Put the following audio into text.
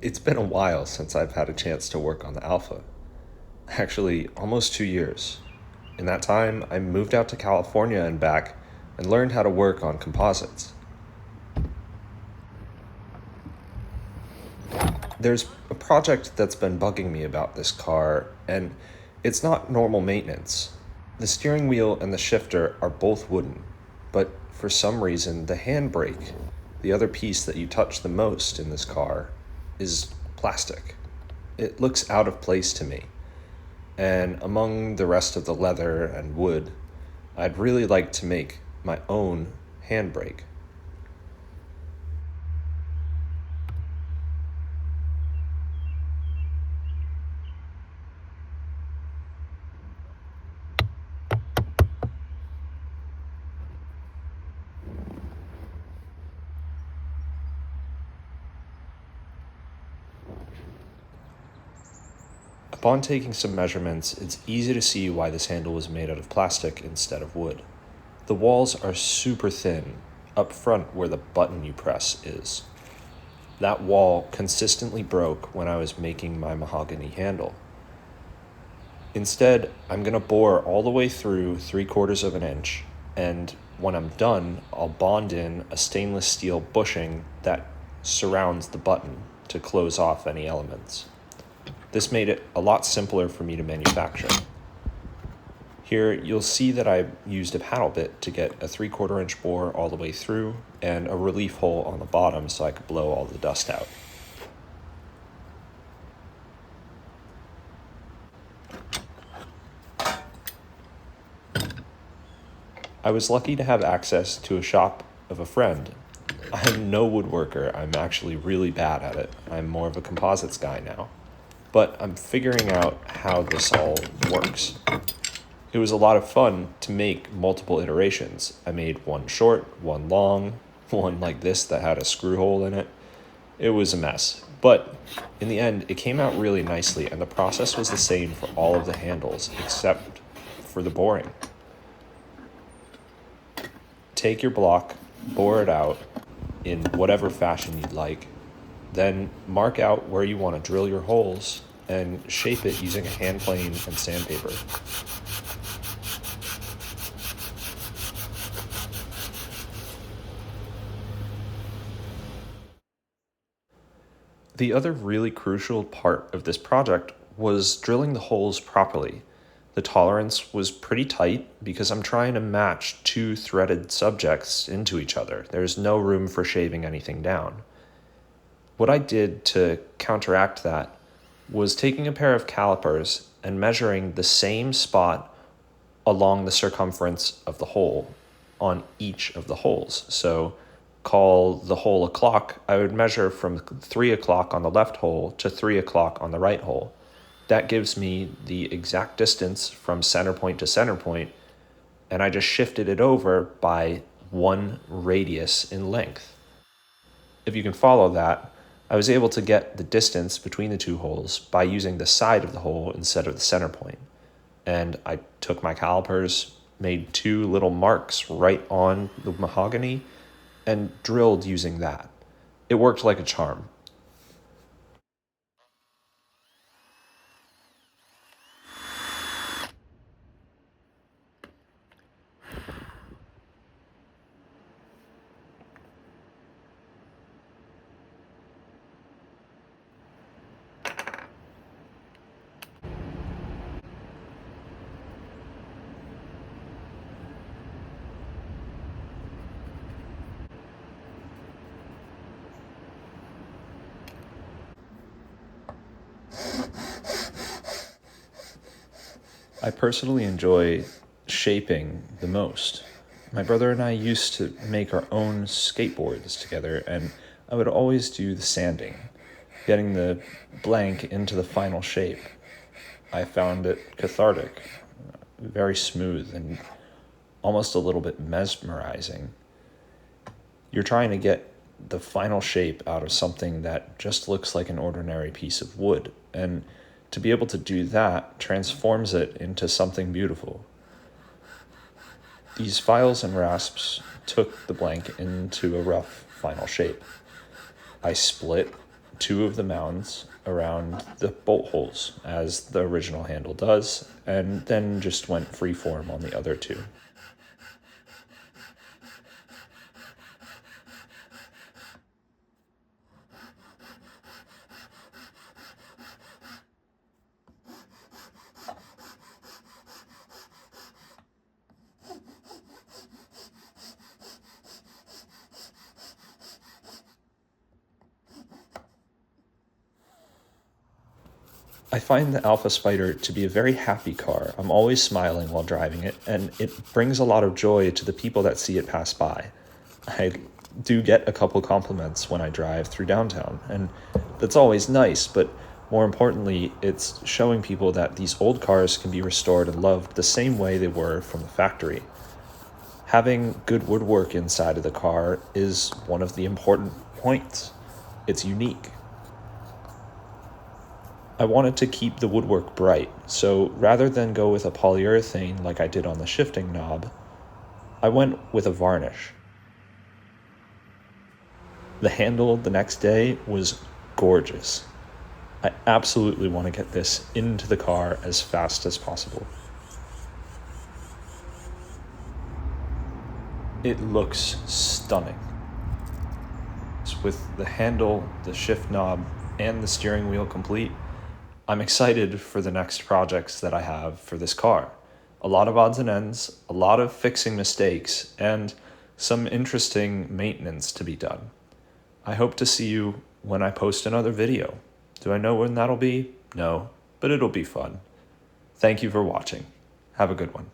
It's been a while since I've had a chance to work on the Alpha. Actually, almost 2 years. In that time, I moved out to California and back and learned how to work on composites. There's a project that's been bugging me about this car, and it's not normal maintenance. The steering wheel and the shifter are both wooden, but for some reason, the handbrake, the other piece that you touch the most in this car, is plastic. It looks out of place to me. And among the rest of the leather and wood, I'd really like to make my own handbrake. Upon taking some measurements, it's easy to see why this handle was made out of plastic instead of wood. The walls are super thin, up front where the button you press is. That wall consistently broke when I was making my mahogany handle. Instead, I'm going to bore all the way through 3/4 of an inch, and when I'm done, I'll bond in a stainless steel bushing that surrounds the button to close off any elements. This made it a lot simpler for me to manufacture. Here, you'll see that I used a paddle bit to get a 3/4 inch bore all the way through and a relief hole on the bottom so I could blow all the dust out. I was lucky to have access to a shop of a friend. I'm no woodworker, I'm actually really bad at it. I'm more of a composites guy now. But I'm figuring out how this all works. It was a lot of fun to make multiple iterations. I made one short, one long, one like this that had a screw hole in it. It was a mess. But in the end, it came out really nicely, and the process was the same for all of the handles, except for the boring. Take your block, bore it out in whatever fashion you'd like, then mark out where you want to drill your holes and shape it using a hand plane and sandpaper. The other really crucial part of this project was drilling the holes properly. The tolerance was pretty tight because I'm trying to match two threaded subjects into each other. There's no room for shaving anything down. What I did to counteract that was taking a pair of calipers and measuring the same spot along the circumference of the hole on each of the holes. So call the hole a clock, I would measure from 3 o'clock on the left hole to 3 o'clock on the right hole. That gives me the exact distance from center point to center point, and I just shifted it over by one radius in length. If you can follow that, I was able to get the distance between the two holes by using the side of the hole instead of the center point. And I took my calipers, made two little marks right on the mahogany, and drilled using that. It worked like a charm. I personally enjoy shaping the most. My brother and I used to make our own skateboards together, and I would always do the sanding, getting the blank into the final shape. I found it cathartic, very smooth, and almost a little bit mesmerizing. You're trying to get the final shape out of something that just looks like an ordinary piece of wood, and to be able to do that transforms it into something beautiful. These files and rasps took the blank into a rough final shape. I split two of the mounds around the bolt holes, as the original handle does, and then just went freeform on the other two. I find the Alpha Spider to be a very happy car. I'm always smiling while driving it, and it brings a lot of joy to the people that see it pass by. I do get a couple compliments when I drive through downtown, and that's always nice, but more importantly, it's showing people that these old cars can be restored and loved the same way they were from the factory. Having good woodwork inside of the car is one of the important points. It's unique. I wanted to keep the woodwork bright, so rather than go with a polyurethane like I did on the shifting knob, I went with a varnish. The handle the next day was gorgeous. I absolutely want to get this into the car as fast as possible. It looks stunning. With the handle, the shift knob, and the steering wheel complete, I'm excited for the next projects that I have for this car. A lot of odds and ends, a lot of fixing mistakes, and some interesting maintenance to be done. I hope to see you when I post another video. Do I know when that'll be? No, but it'll be fun. Thank you for watching. Have a good one.